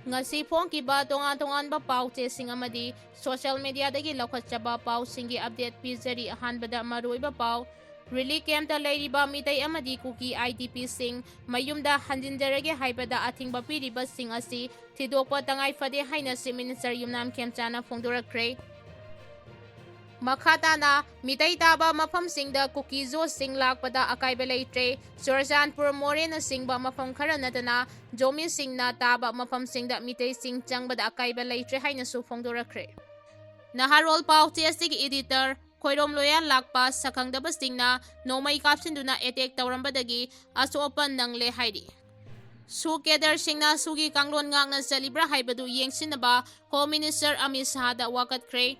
Ngasi phongkiba tongan-tonganba pau-chesing amadi social media-dagi laukhatchaba pau-singi update pizari ahanbada maruiba pau relief camp ta leiriba Meitei amadi Kuki IDP sing mayumda hanjinjarage haibada athingba piriba sing asi thidokpa tangai fade haina si minister Yumnam Khemchana phongdorakhre. Makhatana Meitei taba mafam singda Kuki zo sing lakpada akaiba leitre Surjanpur Morena singba mafam khara natana Jomi singna taba mafam singda Meitei sing changbada akaiba leitre haina su phongdorakhre. Naharol pau TSC editor Khoirom loya lakpa sakhangdaba singna Nongmei Kapsinduna attack tawrambadagi asopan nangle hairi. Soo Cader singna sugi kanglon ngakna salibra haibadu yengsinaba Home Minister Amit Shahda Wakatkhre.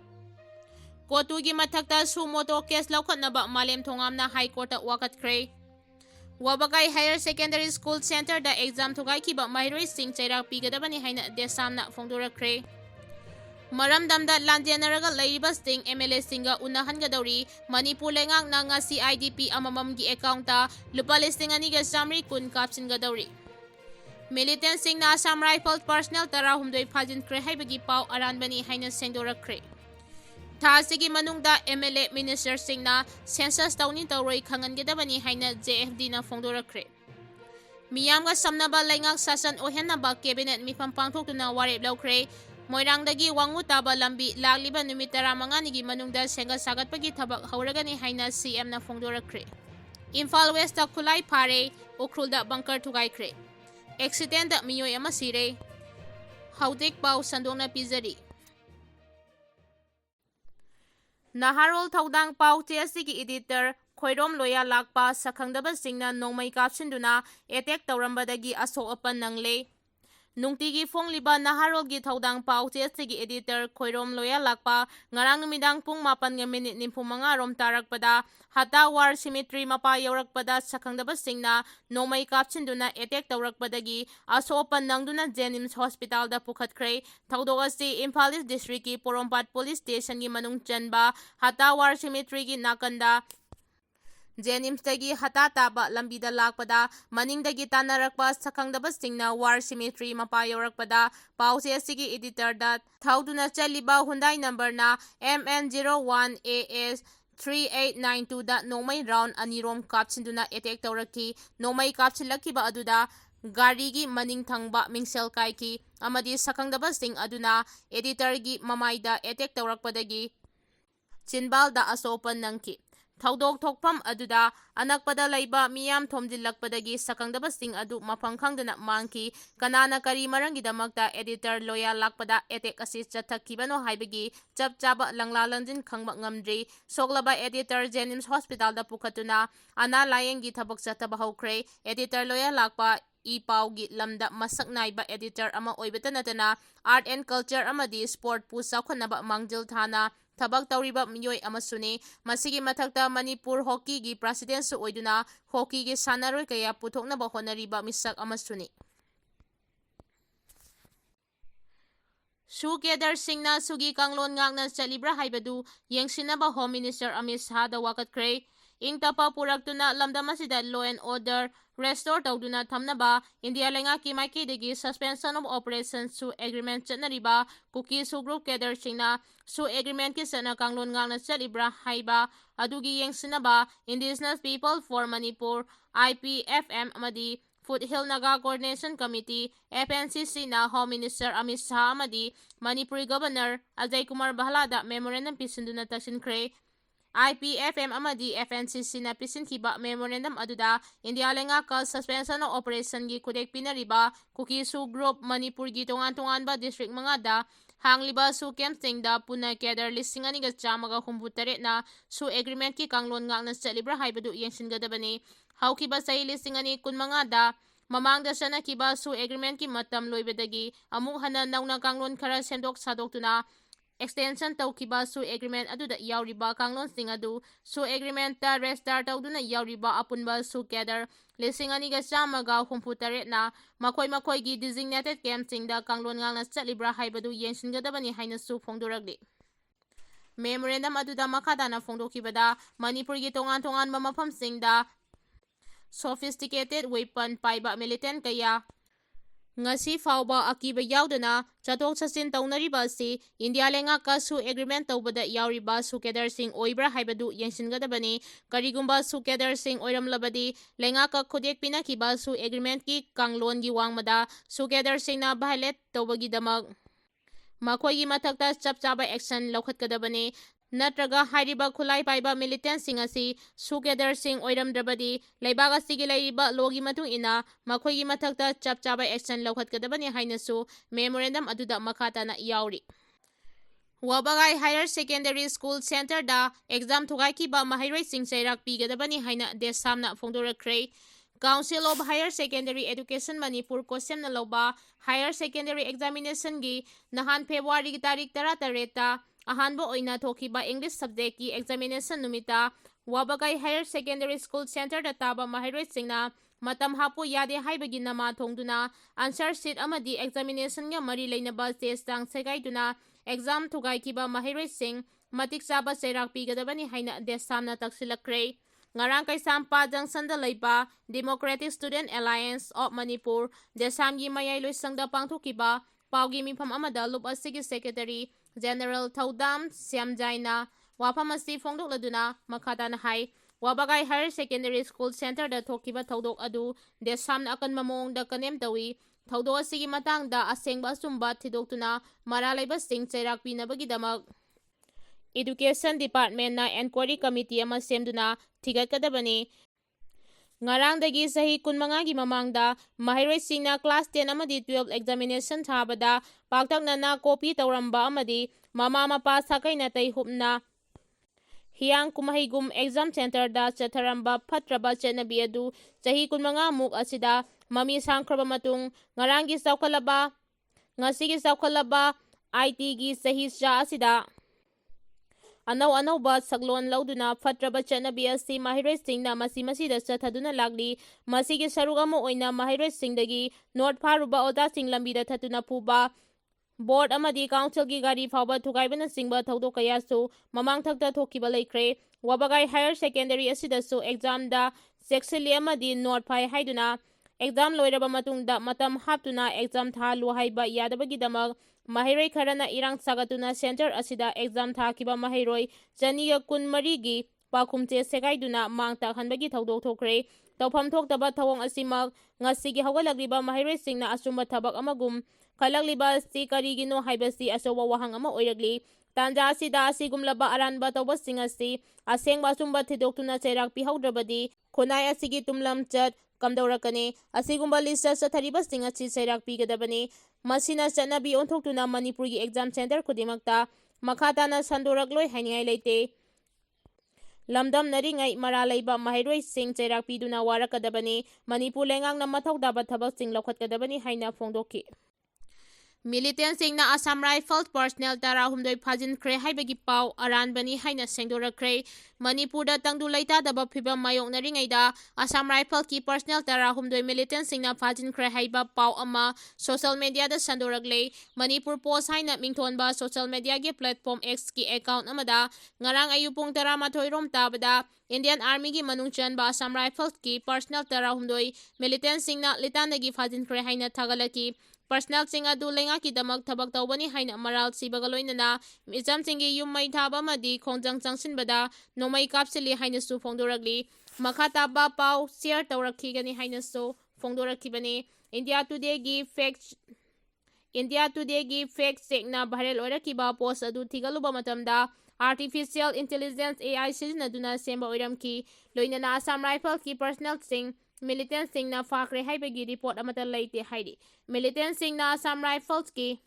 Kotugi mathakta Soo motor case laukhatnaba Malem Thongamna High Court Wakatkhre. Wabakai Higher Secondary School Center da exam thugaikiba mahiroi sing chairak pigadabani haina desamna phongdorakhre. Maramdamda lanjenaraga leiriba sting MLA singa unahangadawri Manipur lengak na ngasi IDP amamamgi accounta lupa listing aniga samri kun kapsingadawri. Militant sing na Assam Rifles personnel tara humdoi phajinkre haibagi pau aranbani haina sengdorakhre. Thasigi manungda MLA Minister singna Census tawni tawroi khangangedabani haina JFD na phongdorakhre. Miyamga samnaba lengak sasan ohenaba cabinet mifam pangthoktuna warep lawkhre. Moirangdagi wangu taba lambi lagliba numit 15 manungda senga sagatpagi thabak hauragani haina CM na phongdorakhre. Imphal West ta khulai phare ukrulda Bungker Thugaikhre. Accident da miyoi ama sire. Haudik pau sandongna pizari. Naharol Thaudang pau TSC editor Khoirom loya lakpa sakhangdaba singna Nongmei Kapsinduna attack tawrambadagi asok apan nangle. Nungtigi fongliba Naharolgi Thaudang pau TSC editor Khoirom loya lakpa ngarang numidang pung 4:45 rom tarakpada hata war cemetery mapa yaurakpada sakhangdaba singna Nongmei Kapsinduna attack tawrakpadagi asopan nangduna Census hospital da pukhatkre. Thaudok asi Imphal district ki Porompat police station gi manung chanba hata war cemetery gi nakanda Census tagi hata taba lambida lakpada maningdagi tanarakpa sakhangdaba singna war cemetery mapa yaurakpada pau TSC editor da thauduna chaliba Hyundai number na MN01AS 3892 da Nongmei round anirom kapsinduna attack tawraki. Nongmei kapsilakiba aduda gari gi maning thangba mingsel kaiki amadi sakhangdaba sing aduna editor gi mamaida attack tawrakpadagi chinbalda asopan nangki. Thaudok thokpham aduda anakpada laiba miyam thomjillakpadagi sakhangdaba sing adu mafam khangdana mangki kanana kari marangidamakta editor loya lakpada attack asi chathakibano haibagi chap chaba langla langjin khangba ngamdri. Soglaba editor Census hospital da pukhatuna ana layengi thabak chathaba haukhre. Editor loya lakpa ipaugi lamda masak naiba editor ama oibata natana art and culture amadi sport pu saukhanaba mangjil thana thabak tawriba miyoi amasuni. Masigi mathakta Manipur hockey gi president su oiduna hockey gi sanaroi kaya puthoknaba honariba misak amasuni. Soo Cader singna sugi kanglon ngakna chalibra haibadu yengsinaba Home Minister Amit Shahda Wakatkhre. Ingtapa puraktuna lamdamasida law and order restore tawduna thamnaba India lengaki maikidagi suspension of operations Soo agreement chatnariba Kuki Soo group Cader singna Soo agreement ki sana kanglon ngakna chalibra haiba adugi yengsinaba Indigenous People for Manipur IPFM amadi Foothill Naga Coordination Committee FNCC na Home Minister Amit Shah amadi Manipuri Governor Ajay Kumar Bahlada memorandum pisinduna taksinkre. IPFM amadi FNCC na pisinkiba memorandum aduda India lengaka suspension of operation gi kudek pinariba Kuki Soo group Manipur gi tongan-tonganba district mangada hangliba Soo camp singda puna Cader 2,183 na Soo agreement ki kanglon ngakna chalibra haibadu yengsingadabani. Haukiba sahi 2,015 da mamangda sanakiba Soo agreement ki matam loibadagi amuk hana nauna kanglon khara sendok sadoktuna extension tawkiba Soo agreement aduda yauriba kanglon sing adu Soo agreement ta restart tawduna yauriba apunba Soo Cader 2,183 na makoi gi designated camp singda kanglon ngakna chalibra haibadu yengsingadabani haina su phongdorakli. Memorandum aduda makadana phongdokibada Manipur gi tongan-tonganba mafam singda sophisticated weapon paiba militant kaya ngasi fauba akiba yaudana chatok chasin taunariba asi India lengaka Soo agreement taubada yauriba Soo Cader sing oibra haibadu yengsingadabani karigumba Soo Cader sing oiramlabadi lengaka khudek pinakiba Soo agreement ki kanglon gi wangmada Soo Cader singna violate taubagidamag makhoi gi mathakta chapchaba action laukhatkadabani natraga hairiba khulai paiba militant sing asi Soo Cader sing oiramdrabadi leibag asigi leiriba logi matung ina makhoi gi mathakta chapchaba action laukhatkadabani hainasu memorandum aduda makhatana yauri Wabagai Higher Secondary School Center da exam thugaikiba mahairoi sing chairak pigadabani haina desamna phongdorakre Council of Higher Secondary Education Manipur question na loba Higher Secondary Examination gi nahan February ki tarik 13 ahanbo oina thokiba English subject ki examination numita Wabagai Higher Secondary School Center da taba mahairoi singna matam hapu yade haibagi nama thongduna answer sheet amadi examination nga mari leinaba test tang segaiduna exam thugaikiba mahairoi sing matik chaba chairak pigadabani haina desamna taksilakre ngarang kay Sampa Junction da leiba Democratic Student Alliance of Manipur desamgi mayai loisangda pangthukiba paugi mifam amada lup asigi Secretary General Thodam Siamjaina wafam asi phongdokladuna makhatana hai Wabagai Higher Secondary School Center da thokiba thodok adu desamna akanma mongda kanem tawi thodok asigi matangda asengba sumba thidoktuna maralaiba sing chairak pinabagidamag Education Department na Enquiry Committee ama semduna thigatkadabani ngarangdagi sahi 15 gi mamangda mahairoi singna class 10 amadi 12 examination thabada paktaknana copy tawramba amadi mama mapa sakaina tai hupna Hiyang kumahigum exam center da chatharamba phatraba chenabi adu sahi 15 muk asida mami sangkraba matung ngarangi saukalaba ngasigi saukalaba IT gi sahi sha asida Anaw-anawba saglon lauduna phatraba chanabi asi mahiroi singna masida chathaduna lagli masigi sarug amo oina mahiroi singdagi north pharuba oda sing lambida thatuna puba board amadi council gi gari phawba thugaibana singba thodok kayasu mamang thakta thokiba leikre Wabagai Higher Secondary asidasu exam da sexily amadi north phai haiduna exam loiraba matungda matam haptuna exam thalu haiba yadabagidamag Mahiroi kharana irang sagatuna center asida exam thakiba mahiroi chaniga kun marigi pakhumche segaiduna mangta khanbagi thodok thokre tawpham thoktaba thawong asimag ngasigi hawalagliba mahiroi singna asumba thabak amagum khalagliba si karigino haibasi asowa wahang ama oiragli tanja asida asigumlaba aranba tawba singasi asengba sumba thidoktuna chairak pihaudrabadi khonai asigi tumlam chat kamdaurakane asigumba lista chathariba singasi chairak pigadabani masina chanabi onthoktuna Manipuri exam center kudimakta makhatana sandorakloi haingai leite lamdam naringai maralaiba mahairoi sing chairak piduna warakadabani Manipur lengang na mathokdaba thabak sing laukhatkadabani haina phongdokki Militant singna Assam Rifles personnel tara humdoi phajinkhre haibagi pau aranbani haina sengdorakre Manipur da tangdu laita daba phibam mayok naringaida Assam Rifles ki personnel tara humdoi militant singna phajinkhre haiba pau ama social media da sandoraklei Manipur Post haina mingthonba social media gi platform X ki account amada ngarang ayupung 13 rom tabada Indian Army gi manungchan ba Assam Rifles ki personnel tara humdoi militant singna litandagi phajinkhre haina thagalaki Personal sing adu lenga ki damak thabak tawbani haina maral sibagaloinana mizam singi yummai thaba madi khongjang changsin bada Nongmei Kapsili haina su phongdoragli makhata ba pau share tawrakhi gani haina su phongdorakhibani India Today gi fact check na viral oirakiba post adu thigaluba matamda artificial intelligence AI sizinaduna semba oiramki loinana Assam Rifles ki personal sing militant singna fakre haibagi report amata leite haidi militant singna Assam Rifles ki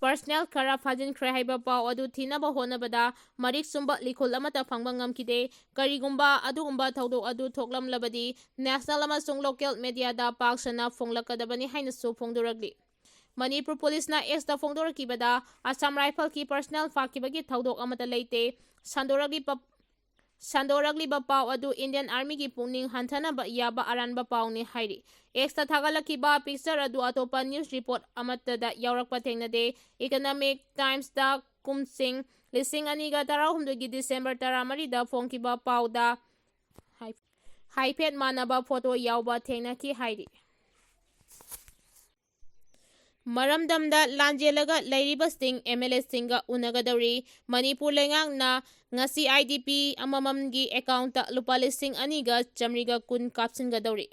personnel khara phajinkhre haiba pau adu thinaba honabada marik sumba likhul amata phangba ngamkide karigumba adugumba thodok adu thoklamlabadi national amasung local media da paksana phonglakadabani haina su phongdoragli Manipur Police na X da phongdorakibada Assam Rifle ki personnel fakibagi thodok amata leite Sandoragli ba pau adu Indian Army ki pungning hanthana ba yaba Aranba Paoni hairi extra thagalaki ba picture adu atopa news report amata da yaurakpa thengnade Economic Times da kumsing lising aniga tarahumdugi December 13 da phongkiba pau da haipet manaba photo yauba thengnaki hairi ꯃꯔꯝꯗꯝꯗ ꯂꯥꯟꯖꯦꯜꯂꯒ ꯂꯩꯔꯤꯕꯁꯤꯡ MLA-ꯁꯤꯡꯒ ꯎꯅꯒꯗꯧꯔꯤ꯫ ꯃꯅꯤꯄꯨꯔ ꯂꯩꯉꯥꯛꯅ ꯉꯁꯤ IDP ꯑꯃꯃꯝꯒꯤ account ꯂꯨꯄꯥ 2,110 ꯀꯥꯞꯁꯤꯟꯒꯗꯧꯔꯤ꯫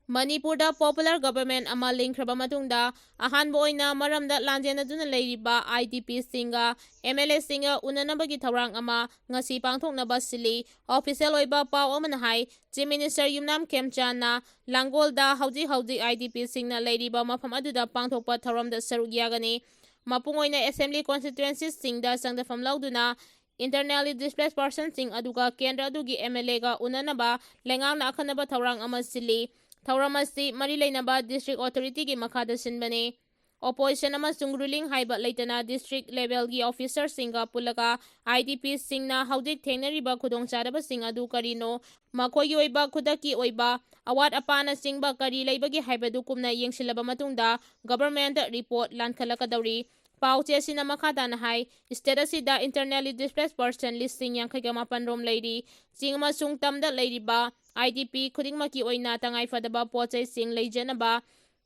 ꯃꯅꯤꯄꯨꯔꯗ popular government ꯑꯃ ꯂꯤꯡꯈ꯭ꯔꯕ ꯃꯇꯨꯡꯗ ꯑꯍꯥꯟꯕ ꯑꯣꯏꯅ ꯃꯔꯝꯗ ꯂꯥꯟꯖꯦꯟꯅꯗꯨꯅ ꯂꯩꯔꯤꯕ IDP-ꯁꯤꯡꯒ MLA-ꯁꯤꯡꯒ ꯎꯅꯅꯕꯒꯤ ꯊꯧꯔꯥꯡ ꯑꯃ ꯉꯁꯤ ꯄꯥꯡꯊꯣꯛꯅꯕ ꯁꯤꯜꯂꯤ꯫ ꯑꯣꯐꯤꯁꯤꯌꯦꯜ ꯑꯣꯏꯕ ꯄꯥꯎ ꯑꯃꯅ ꯍꯥꯏ ꯆꯤꯐ ꯃꯤꯅꯤꯁꯇꯔ ꯌꯨꯝꯅꯥꯝ ꯈꯦꯝꯆꯥꯟꯅ ꯂꯥꯡꯒꯣꯜꯗ ꯍꯧꯖꯤꯛ IDP-ꯁꯤꯡꯅ ꯂꯩꯔꯤꯕ ꯃꯐꯝ ꯑꯗꯨꯗ ꯄꯥꯡꯊꯣꯛꯄ ꯊꯧꯔꯝꯗ ꯁꯔꯨꯛ ꯌꯥꯒꯅꯤ꯫ ꯃꯄꯨꯡ ꯑꯣꯏꯅ ꯑꯦꯁꯦꯝꯕ꯭ꯂꯤ ꯀꯣꯟꯁꯇꯤꯇꯨꯑꯦꯟꯁꯤꯁꯤꯡꯗ ꯆꯪꯗꯐꯝ ꯂꯧꯗꯨꯅ ꯏꯟꯇꯔꯅꯦꯜꯂꯤ ꯗꯤꯁꯄ꯭ꯂꯦꯁ ꯄꯔꯁꯟꯁꯤꯡ ꯑꯗꯨꯒ ꯀꯦꯟꯗ꯭ꯔ ꯑꯗꯨꯒꯤ MLA-ꯒ ꯎꯅꯅꯕ ꯂꯩꯉꯥꯛꯅ ꯑꯈꯟꯅꯕ ꯊꯧꯔꯥꯡ ꯑꯃ ꯁꯤꯜꯂꯤ꯫ ꯊꯧꯔꯝ ꯑꯁꯤ ꯃꯔꯤ ꯂꯩꯅꯕ ꯗꯤꯁꯇ꯭ꯔꯤꯛ ꯑꯣꯊꯣꯔꯤꯇꯤꯒꯤ ꯃꯈꯥꯗ ꯁꯤꯟꯕꯅꯤ꯫ ꯑꯣꯄꯣꯖꯤꯁꯟ ꯑꯃꯁꯨꯡ ꯔꯨꯂꯤꯡ ꯍꯥꯏꯕ ꯂꯩꯇꯅ ꯗꯤꯁꯇ꯭ꯔꯤꯛ ꯂꯦꯚꯦꯜꯒꯤ ꯑꯣꯐꯤꯁꯥꯔꯁꯤꯡꯒ ꯄꯨꯜꯂꯒ IDP-ꯁꯤꯡꯅ ꯍꯧꯖꯤꯛ ꯊꯦꯡꯅꯔꯤꯕ ꯈꯨꯗꯣꯡꯆꯥꯗꯕꯁꯤꯡ ꯑꯗꯨ ꯀꯔꯤꯅꯣ, ꯃꯈꯣꯏꯒꯤ ꯑꯣꯏꯕ ꯈꯨꯗꯛꯀꯤ ꯑꯣꯏꯕ ꯑꯋꯥꯠ ꯑꯄꯥꯅꯆꯤꯡꯕ ꯀꯔꯤ ꯂꯩꯕꯒꯦ ꯍꯥꯏꯕꯗꯨ ꯀꯨꯞꯅ ꯌꯦꯡꯁꯤꯜꯂꯕ ꯃꯇꯨꯡꯗ ꯒꯚꯔꯟꯃꯦꯟꯠꯇ ꯔꯤꯄꯣꯔꯠ ꯂꯥꯟꯈꯠꯂꯛꯀꯗꯧꯔꯤ꯫ ꯄꯥꯎꯆꯦ ꯑꯁꯤꯅ ꯃꯈꯥ ꯇꯥꯅ ꯍꯥꯏ ꯁ꯭ꯇꯦꯠ ꯑꯁꯤꯗ ꯏꯟꯇꯔꯅꯦꯜꯂꯤ ꯗꯤꯁꯄ꯭ꯂꯦꯁ ꯄꯔꯁꯟ 59,000 ꯔꯣꯝ ꯂꯩꯔꯤ꯫ ꯆꯤꯡ ꯑꯃꯁꯨꯡ ꯇꯝꯗ ꯂꯩꯔꯤꯕ IDP ꯈꯨꯗꯤꯡꯃꯛꯀꯤ ꯑꯣꯏꯅ ꯇꯉꯥꯏꯐꯗꯕ ꯄꯣꯠꯆꯩꯁꯤꯡ ꯂꯩꯖꯅꯕ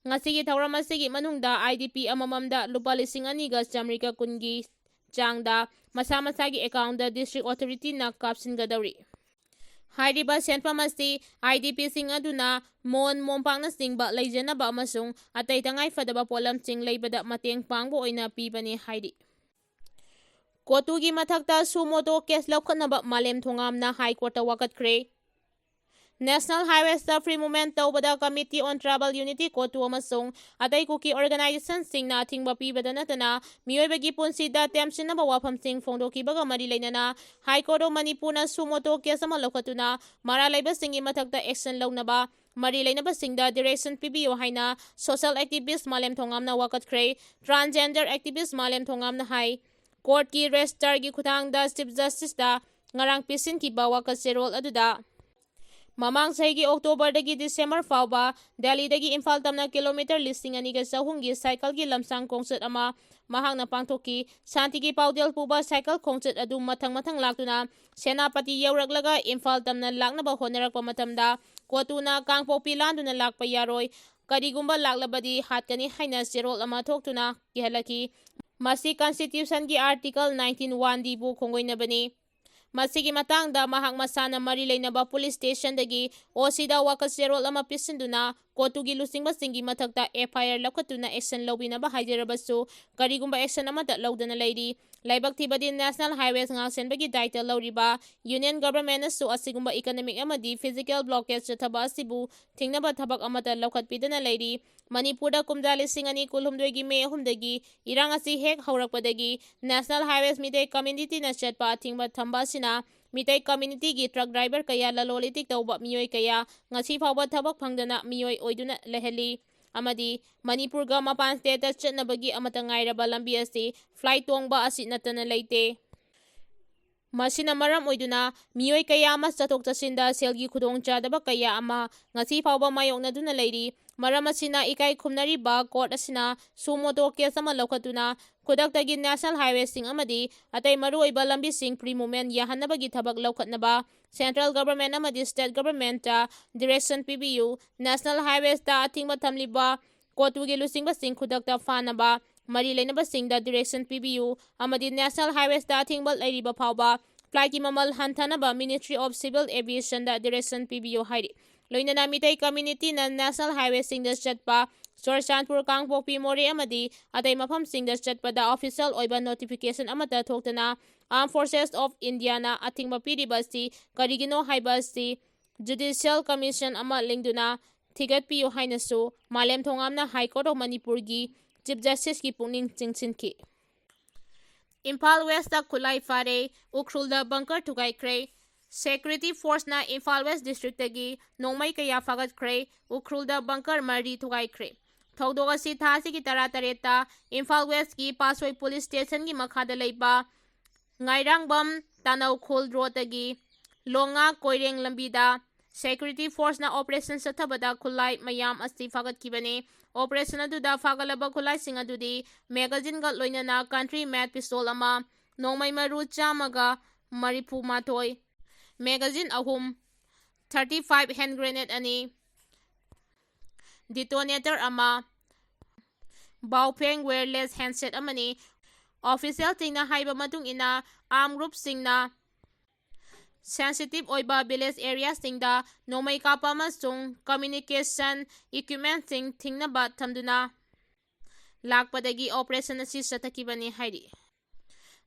ꯉꯁꯤꯒꯤ ꯊꯧꯔꯝ ꯑꯁꯤꯒꯤ ꯃꯅꯨꯡꯗ IDP ꯑꯃꯃꯝꯗ ꯂꯨꯄꯥ 2,110ꯒꯤ ꯆꯥꯡꯗ ꯃꯁꯥ ꯃꯁꯥꯒꯤ ꯑꯦꯀꯥꯎꯟꯗ ꯗꯤꯁꯇ꯭ꯔꯤꯛ ꯑꯣꯊꯣꯔꯤꯇꯤꯅ ꯀꯥꯞꯁꯤꯟꯒꯗꯧꯔꯤ꯫ ꯍꯥꯏꯔꯤꯕ ꯁꯦꯟꯐꯝ ꯑꯁꯤ IDP-ꯁꯤꯡ ꯑꯗꯨꯅ ꯃꯣꯟ, ꯃꯣꯝꯄꯥꯛꯅꯆꯤꯡꯕ ꯂꯩꯖꯅꯕ ꯑꯃꯁꯨꯡ ꯑꯇꯩ ꯇꯉꯥꯏꯐꯗꯕ ꯄꯣꯠꯂꯝꯁꯤꯡ ꯂꯩꯕꯗ ꯃꯇꯦꯡ ꯄꯥꯡꯕ ꯑꯣꯏꯅ ꯄꯤꯕꯅꯤ ꯍꯥꯏꯔꯤ꯫ ꯀꯣꯇꯨꯒꯤ ꯃꯊꯛꯇ ꯁꯨꯃꯣꯇꯣ ꯀꯦꯁ ꯂꯧꯈꯠꯅꯕ ꯃꯥꯂꯦꯝ ꯊꯣꯉꯥꯝꯅ ꯍꯥꯏ ꯀꯣꯔꯠꯇ ꯋꯥꯀꯠꯈ꯭ꯔꯦ꯫ ꯅꯦꯁꯅꯦꯜ ꯍꯥꯏꯋꯦꯁꯇ ꯐ꯭ꯔꯤ ꯃꯨꯚꯃꯦꯟꯠ ꯇꯧꯕꯗ ꯀꯝꯃꯤꯇꯤ ꯑꯣꯟ ꯇ꯭ꯔꯥꯏꯕꯦꯜ ꯌꯨꯅꯤꯇꯤ ꯀꯣꯇꯨ ꯑꯃꯁꯨꯡ ꯑꯇꯩ ꯀꯨꯀꯤ ꯑꯣꯔꯒꯅꯥꯏꯖꯦꯁꯟꯁꯤꯡꯅ ꯑꯊꯤꯡꯕ ꯄꯤꯕꯇ ꯅꯠꯇꯅ ꯃꯤꯑꯣꯏꯕꯒꯤ ꯄꯨꯟꯁꯤꯗ ꯇꯦꯝꯁꯤꯟꯅꯕ ꯋꯥꯐꯝꯁꯤꯡ ꯐꯣꯡꯗꯣꯛꯈꯤꯕꯒ ꯃꯔꯤ ꯂꯩꯅꯅ ꯍꯥꯏ ꯀꯣꯔꯠ ꯑꯣꯐ ꯃꯅꯤꯄꯨꯔꯅ ꯁꯨꯃꯣꯇꯣ ꯀꯦꯁ ꯑꯃ ꯂꯧꯈꯠꯇꯨꯅ ꯃꯔꯥꯜ ꯂꯩꯕꯁꯤꯡꯒꯤ ꯃꯊꯛꯇ ꯑꯦꯛꯁꯟ ꯂꯧꯅꯕ ꯃꯔꯤ ꯂꯩꯅꯕꯁꯤꯡꯗ ꯗꯤꯔꯦꯛꯁꯟ ꯄꯤꯕꯤꯌꯨ ꯍꯥꯏꯅ ꯁꯣꯁꯤꯌꯦꯜ ꯑꯦꯛꯇꯤꯕꯤꯁꯠ ꯃꯥꯂꯦꯝ ꯊꯣꯉꯥꯝꯅ ꯋꯥꯀꯠꯈ꯭ꯔꯦ꯫ ꯇ꯭ꯔꯥꯟꯁꯖꯦꯟꯗꯔ ꯑꯦꯛꯇꯤꯕꯤꯁꯠ ꯃꯥꯂꯦꯝ ꯊꯣꯉꯥꯝꯅ ꯍꯥꯏ ꯀꯣꯔꯠꯀꯤ ꯔꯦꯖꯤꯁꯇ꯭ꯔꯥꯔꯒꯤ ꯈꯨꯠꯊꯥꯡꯗ ꯆꯤꯐ ꯖꯁꯇꯤꯁꯇ ꯉꯔꯥꯡ ꯄꯤꯁꯤꯟꯈꯤꯕ ꯋꯥꯀꯠ ꯆꯦꯔꯣꯜ ꯑꯗꯨꯗ ꯃꯃꯥꯡ ꯆꯍꯤꯒꯤ ꯑꯣꯛꯇꯣꯕꯔꯗꯒꯤ ꯗꯤꯁꯦꯝꯕꯔ ꯐꯥꯎꯕ ꯗꯦꯜꯂꯤꯗꯒꯤ ꯏꯝꯐꯥꯜ ꯇꯝꯅ ꯀꯤꯂꯣꯃꯤꯇꯔ 2,200ꯒꯤ ꯁꯥꯏꯀꯜꯒꯤ ꯂꯝꯁꯥꯡ ꯈꯣꯡꯆꯠ ꯑꯃ ꯃꯍꯥꯛꯅ ꯄꯥꯡꯊꯣꯛꯈꯤ꯫ ꯁꯥꯟꯇꯤꯒꯤ ꯄꯥꯎꯖꯦꯜ ꯄꯨꯕ ꯁꯥꯏꯀꯜ ꯈꯣꯡꯆꯠ ꯑꯗꯨ ꯃꯊꯪ ꯂꯥꯛꯇꯨꯅ ꯁꯦꯅꯥꯄꯇꯤ ꯌꯧꯔꯛꯂꯒ ꯏꯝꯐꯥꯜ ꯇꯝꯅ ꯂꯥꯛꯅꯕ ꯍꯣꯠꯅꯔꯛꯄ ꯃꯇꯝꯗ ꯀꯣꯇꯨꯅ ꯀꯥꯡꯄꯣꯛꯄꯤ ꯂꯥꯟꯗꯨꯅ ꯂꯥꯛꯄ ꯌꯥꯔꯣꯏ, ꯀꯔꯤꯒꯨꯝꯕ ꯂꯥꯛꯂꯕꯗꯤ ꯍꯥꯠꯀꯅꯤ ꯍꯥꯏꯅ ꯆꯦꯔꯣꯜ ꯑꯃ ꯊꯣꯛꯇꯨꯅ ꯀꯤꯍꯜꯂꯛꯈꯤ꯫ ꯃꯁꯤ ꯀꯟꯁꯇꯤꯇ꯭ꯌꯨꯁꯟꯒꯤ ꯑꯥꯔꯇꯤꯀꯜ 19(1)(d)ꯕꯨ ꯈꯣꯡꯒꯣꯏꯅꯕꯅꯤ꯫ ꯃꯁꯤꯒꯤ ꯃꯇꯥꯡꯗ ꯃꯍꯥꯛ ꯃꯁꯥꯅ ꯃꯔꯤ ꯂꯩꯅꯕ ꯄꯨꯂꯤꯁ ꯁ꯭ꯇꯦꯁꯟꯗꯒꯤ OCꯗ ꯋꯥꯀꯠ ꯆꯦꯔꯣꯜ ꯑꯃ ꯄꯤꯁꯤꯟꯗꯨꯅ ꯀꯣꯇꯨꯒꯤ ꯂꯨꯆꯤꯡꯕꯁꯤꯡꯒꯤ ꯃꯊꯛꯇ FIR ꯂꯧꯈꯠꯇꯨꯅ ꯑꯦꯛꯁꯟ ꯂꯧꯕꯤꯅꯕ ꯍꯥꯏꯖꯔꯕꯁꯨ ꯀꯔꯤꯒꯨꯝꯕ ꯑꯦꯛꯁꯟ ꯑꯃꯠꯇ ꯂꯧꯗꯅ ꯂꯩꯔꯤ꯫ ꯂꯥꯏꯕꯛ ꯊꯤꯕꯗꯤ ꯅꯦꯁꯅꯦꯜ ꯍꯥꯏꯋꯦꯖ ꯉꯥꯛꯁꯦꯟꯕꯒꯤ ꯗꯥꯌꯤꯠꯇ ꯂꯧꯔꯤꯕ ꯌꯨꯅꯤꯌꯟ ꯒꯚꯔꯟꯃꯦꯟꯠꯅꯁꯨ ꯑꯁꯤꯒꯨꯝꯕ ꯏꯀꯣꯅꯣꯃꯤꯛ ꯑꯃꯗꯤ ꯐꯤꯖꯤꯀꯦꯜ ꯕ꯭ꯂꯣꯀꯦꯖ ꯆꯠꯊꯕ ꯑꯁꯤꯕꯨ ꯊꯤꯡꯅꯕ ꯊꯕꯛ ꯑꯃꯠꯇ ꯂꯧꯈꯠꯄꯤꯗꯅ ꯂꯩꯔꯤ꯫ ꯃꯅꯤꯄꯨꯔꯗ ꯀꯨꯝꯖꯥ 2018ꯒꯤ ꯃꯦ 3ꯗꯒꯤ ꯏꯔꯥꯡ ꯑꯁꯤ ꯍꯦꯛ ꯍꯧꯔꯛꯄꯗꯒꯤ ꯅꯦꯁꯅꯦꯜ ꯍꯥꯏꯋꯦꯖ ꯃꯤꯇꯩ ꯀꯝꯃ꯭ꯌꯨꯅꯤꯇꯤꯅ ꯆꯠꯄ ꯑꯊꯤꯡꯕ ꯊꯝꯕ ꯑꯁꯤꯅ ꯃꯤꯇꯩ ꯀꯝꯃ꯭ꯌꯨꯅꯤꯇꯤꯒꯤ ꯇ꯭ꯔꯛ ꯗ꯭ꯔꯥꯏꯚꯔ ꯀꯌꯥ, ꯂꯂꯣꯟ ꯏꯇꯤꯛ ꯇꯧꯕ ꯃꯤꯑꯣꯏ ꯀꯌꯥ ꯉꯁꯤ ꯐꯥꯎꯕ ꯊꯕꯛ ꯐꯪꯗꯅ ꯃꯤꯑꯣꯏ ꯑꯣꯏꯗꯨꯅ ꯂꯩꯍꯜꯂꯤ꯫ ꯑꯃꯗꯤ ꯃꯅꯤꯄꯨꯔꯒ ꯃꯄꯥꯟ ꯁ꯭ꯇꯦꯠꯇ ꯆꯠꯅꯕꯒꯤ ꯑꯃꯠꯇ ꯉꯥꯏꯔꯕ ꯂꯝꯕꯤ ꯑꯁꯤ ꯐ꯭ꯂꯥꯏꯠ ꯇꯣꯡꯕ ꯑꯁꯤ ꯅꯠꯇꯅ ꯂꯩꯇꯦ꯫ ꯃꯁꯤꯅ ꯃꯔꯝ ꯑꯣꯏꯗꯨꯅ ꯃꯤꯑꯣꯏ ꯀꯌꯥ ꯑꯃ ꯆꯠꯊꯣꯛ ꯆꯠꯁꯤꯟꯗ ꯁꯦꯜꯒꯤ ꯈꯨꯗꯣꯡꯆꯥꯗꯕ ꯀꯌꯥ ꯑꯃ ꯉꯁꯤ ꯐꯥꯎꯕ ꯃꯥꯌꯣꯛꯅꯗꯨꯅ ꯂꯩꯔꯤ꯫ ꯃꯔꯝ ꯑꯁꯤꯅ ꯏꯀꯥꯏ ꯈꯨꯝꯅꯔꯤꯕ ꯀꯣꯔꯠ ꯑꯁꯤꯅ ꯁꯨꯃꯣꯇꯣ ꯀꯦꯁ ꯑꯃ ꯂꯧꯈꯠꯇꯨꯅ ꯈꯨꯗꯛꯇꯒꯤ ꯅꯦꯁꯅꯦꯜ ꯍꯥꯏꯋꯦꯁꯤꯡ ꯑꯃꯗꯤ ꯑꯇꯩ ꯃꯔꯨꯑꯣꯏꯕ ꯂꯝꯕꯤꯁꯤꯡ ꯐ꯭ꯔꯤ ꯃꯨꯚꯃꯦꯟꯠ ꯌꯥꯍꯟꯅꯕꯒꯤ ꯊꯕꯛ ꯂꯧꯈꯠꯅꯕ ꯁꯦꯟꯇ꯭ꯔꯦꯜ ꯒꯚꯔꯟꯃꯦꯟꯠ ꯑꯃꯗꯤ ꯁ꯭ꯇꯦꯠ ꯒꯚꯔꯟꯃꯦꯟꯠꯇ ꯗꯤꯔꯦꯛꯁꯟ ꯄꯤꯕꯤꯌꯨ, ꯅꯦꯁꯅꯦꯜ ꯍꯥꯏꯋꯦꯖꯇ ꯑꯊꯤꯡꯕ ꯊꯝꯂꯤꯕ ꯀꯣꯇꯨꯒꯤ ꯂꯨꯆꯤꯡꯕꯁꯤꯡ ꯈꯨꯗꯛꯇ ꯐꯥꯅꯕ ꯃꯔꯤ ꯂꯩꯅꯕꯁꯤꯡꯗ ꯗꯤꯔꯦꯛꯁꯟ ꯄꯤꯕꯤꯌꯨ, ꯑꯃꯗꯤ ꯅꯦꯁꯅꯦꯜ ꯍꯥꯏꯋꯦꯖꯇ ꯑꯊꯤꯡꯕ ꯂꯩꯔꯤꯕ ꯐꯥꯎꯕ ꯐ꯭ꯂꯥꯏꯠꯀꯤ ꯃꯃꯜ ꯍꯟꯊꯅꯕ ꯃꯤꯅꯤꯁꯇ꯭ꯔꯤ ꯑꯣꯐ ꯁꯤꯚꯤꯜ ꯑꯦꯚꯤꯌꯦꯁꯟꯗ ꯗꯤꯔꯦꯛꯁꯟ ꯄꯤꯕꯤꯌꯨ ꯍꯥꯏꯔꯤ꯫ ꯂꯣꯏꯅꯅ ꯃꯤꯇꯩ ꯀꯝꯃ꯭ꯌꯨꯅꯤꯇꯤꯅ ꯅꯦꯁꯅꯦꯜ ꯍꯥꯏꯋꯦꯁꯤꯡꯗ ꯆꯠꯄ, ꯆꯨꯔꯆꯥꯟꯄꯨꯔ, ꯀꯥꯡꯄꯣꯛꯄꯤ, ꯃꯣꯔꯦ ꯑꯃꯗꯤ ꯑꯇꯩ ꯃꯐꯝꯁꯤꯡꯗ ꯆꯠꯄꯗ ꯑꯣꯐꯤꯁꯤꯌꯦꯜ ꯑꯣꯏꯕ ꯅꯣꯇꯤꯐꯤꯀꯦꯁꯟ ꯑꯃꯠꯇ ꯊꯣꯛꯇꯅ ꯑꯥꯔꯝ ꯐꯣꯔꯁꯦꯁ ꯑꯣꯐ ꯏꯟꯗꯤꯌꯥꯅ ꯑꯊꯤꯡꯕ ꯄꯤꯔꯤꯕ ꯑꯁꯤ ꯀꯔꯤꯒꯤꯅꯣ ꯍꯥꯏꯕ ꯑꯁꯤ ꯖꯨꯗꯤꯁꯤꯌꯦꯜ ꯀꯝꯃꯤꯁꯟ ꯑꯃ ꯂꯤꯡꯗꯨꯅ ꯊꯤꯒꯠꯄꯤꯌꯨ ꯍꯥꯏꯅꯁꯨ ꯃꯥꯂꯦꯝ ꯊꯣꯉꯥꯝꯅ ꯍꯥꯏ ꯀꯣꯔꯠ ꯑꯣꯐ ꯃꯅꯤꯄꯨꯔꯒꯤ ꯆꯤꯐ ꯖꯁꯇꯤꯁꯀꯤ ꯄꯨꯛꯅꯤꯡ ꯆꯤꯡꯁꯤꯟꯈꯤ꯫ ꯏꯝꯐꯥꯜ ꯋꯦꯁꯇ ꯈꯨꯠꯂꯥꯏ ꯐꯥꯔꯦ, ꯎꯈ꯭ꯔꯨꯜꯗ ꯕꯪꯀꯔ ꯊꯨꯒꯥꯏꯈ꯭ꯔꯦ꯫ ꯁꯦꯀ꯭ꯌꯨꯔꯤꯇꯤ ꯐꯣꯔꯁꯅ ꯏꯝꯐꯥꯜ ꯋꯦꯁ ꯗꯤꯁꯇ꯭ꯔꯤꯛꯇꯒꯤ ꯅꯣꯡꯃꯩ ꯀꯌꯥ ꯐꯥꯒꯠꯈ꯭ꯔꯦ, ꯎꯈ꯭ꯔꯨꯜꯗ ꯕꯪꯀꯔ 3 ꯊꯨꯒꯥꯏꯈ꯭ꯔꯦ꯫ ꯊꯧꯗꯣꯛ ꯑꯁꯤ ꯊꯥꯁꯤꯒꯤ 18ꯇ ꯏꯝꯐꯥꯜ ꯋꯦꯁꯀꯤ ꯄꯥꯠꯁꯣꯏ ꯄꯨꯂꯤꯁ ꯁ꯭ꯇꯦꯁꯟꯒꯤ ꯃꯈꯥꯗ ꯂꯩꯕ ꯉꯥꯏꯔꯥꯡꯕꯝ ꯇꯥꯅꯧꯈꯨꯜ ꯔꯣꯗꯇꯒꯤ ꯂꯣꯡꯉꯥ ꯀꯣꯏꯔꯦꯡ ꯂꯝꯕꯤꯗ ꯁꯦꯀ꯭ꯌꯨꯔꯤꯇꯤ ꯐꯣꯔꯁꯅ ꯑꯣꯄꯔꯦꯁꯟ ꯆꯠꯊꯕꯗ ꯈꯨꯠꯂꯥꯏ ꯃꯌꯥꯝ ꯑꯁꯤ ꯐꯥꯒꯠꯈꯤꯕꯅꯤ꯫ ꯑꯣꯄꯔꯦꯁꯟ ꯑꯗꯨꯗ ꯐꯥꯒꯠꯂꯕ ꯈꯨꯠꯂꯥꯏꯁꯤꯡ ꯑꯗꯨꯗꯤ ꯃꯦꯒꯥꯖꯤꯟꯒ ꯂꯣꯏꯅꯅ ꯀꯟꯇ꯭ꯔꯤ ꯃꯦꯗ ꯄꯤꯁꯇꯣꯜ ꯑꯃ, ꯅꯣꯡꯃꯩ ꯃꯔꯨ 132, magazine 3, 35 hand grenade 2, ꯗꯤꯇꯣꯅꯦꯇꯔ 1, Baupeng wireless handset amani. Official tingna haiba matung ina arm group singna sensitive oiba village areas singda Nongmei Kapnaba amasung communication equipment sing thingnaba thamduna lakpadagi operation asi sathakibani hairi.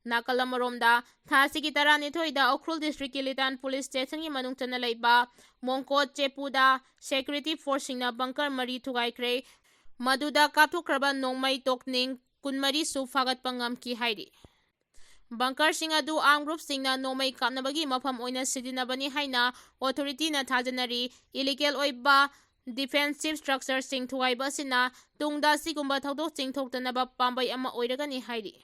Nakalamaromda thasigi taranithoida Ukhrul district Litan police station gi manung chana leiba Mongkot Chepuda security force singna Bungker Thugaikhre maduda kapthokraba Nongmei Tokning kunmari su fagat pangam ki hairi. Bunker sing adu arm group singna Nongmei Kapnabagi mafam oina sidinabani haina authority na thajanari illegal oiba defensive structure sing thugaiba sina tungda sigumba thodok chingthoktanaba pambai ama oiragani hairi.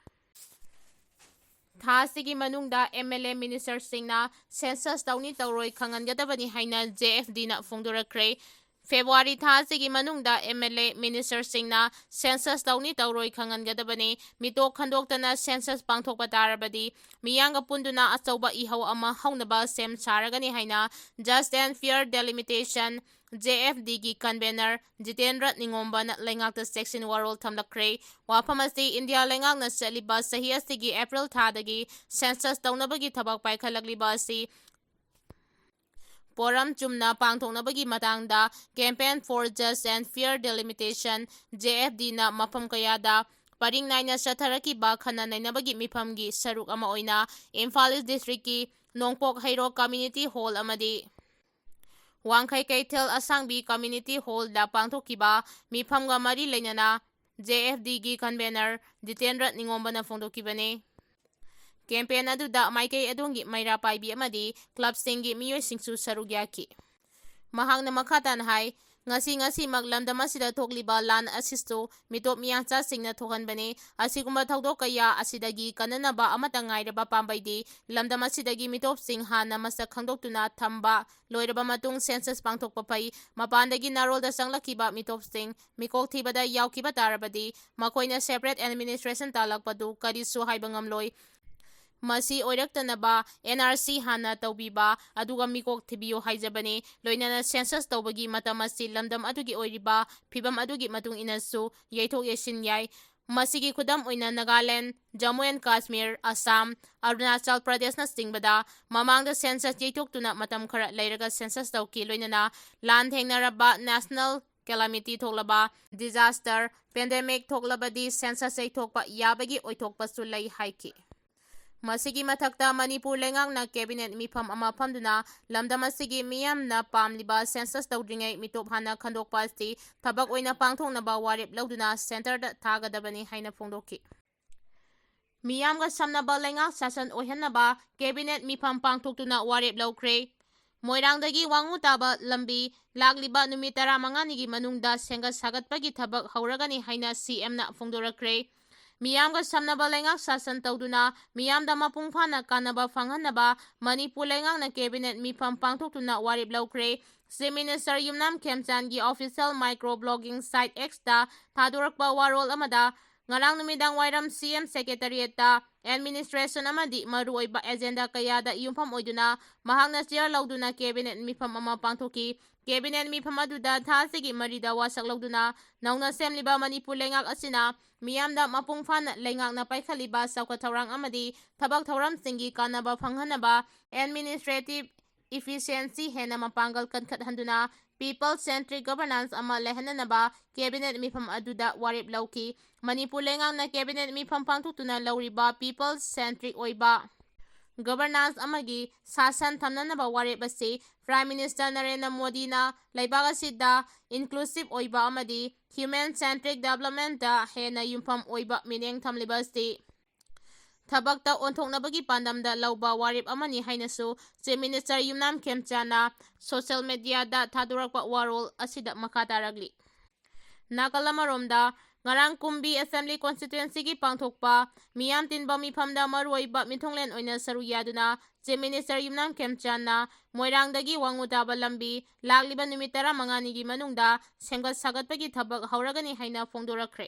Thasigi manungda MLA minister singna census tawni tawroi khangangadabani haina JFD na phongdorakre. February thasigi manungda MLA minister singna census tawni tawroi khangangadabani mitok khandoktana census pangthokpa tarabadi miyanga punduna achauba ihau ama haunaba sem saragani haina just and fair delimitation JFD gi convener Jitendra Ningomba na lengakta section warol thamlakre. Wapamasi India lengakna chaliba sahi asigi April thadagi census tawnabagi thabak paikhalagliba asi Poram chumna pangthoknabagi matangda campaign for just and fair delimitation JFD na mafam kayada paring naina satharakiba khana nainabagi mifamgi saruk ama oina Imphal district ki Nongpok Hairo community hall amadi Wangkhai Kaithel Asangbi Community Hall da pangthokiba mifamga mari leinana JFD gi convener Jitendra Ningomba na phongdokibane. Campaign aduda Meitei adongi maira paibi amadi club singi miyoi singsu sarugyaki. Mahangna makhatan hai ngasi maglamdam asida thokliba lan asisto mitop miyangcha singna thokanbane asigumba thodok kaya asidagi kananaba amata ngairaba pambaidi lamdam asidagi mitop sing hana masak khangdoktuna thamba loiraba matung census pangthokpa pai mapandagi narolda sanglakiba mitop sing mikok thibada yaukiba tarabadi makoina separate administration talakpadu karisu haiba ngamloi Masi oiraktanaba NRC hana tawbiba aduga mikok thibiyo haijabane loinana census tawbagi matamasi lamdam adugi oiriba phibam adugi matung inasu yaithok yesin yai masigi khudam oina Nagaland Jammu and Kashmir Assam Arunachal Pradesh na singbada mamangda census yaithoktuna matam khara leiraga census tawki loinana lan thengnaraba national calamity thoklaba disaster pandemic thoklabadi census yaithokpa yabagi oithokpa su lei haiki Masigi mathakta Manipur lengakna cabinet mifam ama phamduna lamdam asigi miyamna pamliba census tawdringai mitop hana khandokpa asti thabak oina pangthoknaba warep lauduna center da thagadabani haina phongdoki. Miyamga samnaba lengak sasan oihanaba cabinet mifam pangthoktuna warep laukre. Moirangdagi wangu taba lambi lagliba numit 15 gi manungda sengat sagatpagi thabak hauragani haina CM na phongdorakre. Miyamga samnaba lengak sasan tawduna miyamda mapung phana kanaba phanghanaba Manipur lengakna cabinet mifam pangthoktuna warip laukre. Chief Minister Yumnam Khemchandgi official microblogging site X da thadorakpa warol amada ngarang numidang wairam CM secretariat ta administration amadi maruoiba agenda kayada yumpham oiduna mahakna chair lauduna cabinet mifam ama pangthoki. Cabinet mifam aduda thasigi marida wasak lauduna nauna semliba Manipur lengak asina miyamda mapung phana lengakna paikhaliba sauka thaurang amadi thabak thauram singi kanaba phanghanaba administrative efficiency hena mapangal kankhat handuna people centric governance ama lehananaba cabinet mifam aduda warip lauki. Manipur lengakna cabinet mifam pangthokutuna lauriba people centric oiba governance amagi sasan thamnanaba warip asi Prime Minister Narendra Modi na laibag asida inclusive oiba amadi human centric development da hena yumpham oiba mineng thamliba asti thabakta onthoknabagi pandamda lauba warip amani hainasu Chief Minister Yumnam Khemchana social media da thadurakpa warol asida makataragli. Nakalamaromda ngarang Kumbi Assembly Constituency gi pangthokpa miyam tinba mifamda maruoiba mithonglen oina saruyaduna Chief Minister Yumnam Khemchana Moirangdagi wangutaba lambi lagliba numit 15 gi manungda sengat sagatpagi thabak hauragani haina phongdorakre.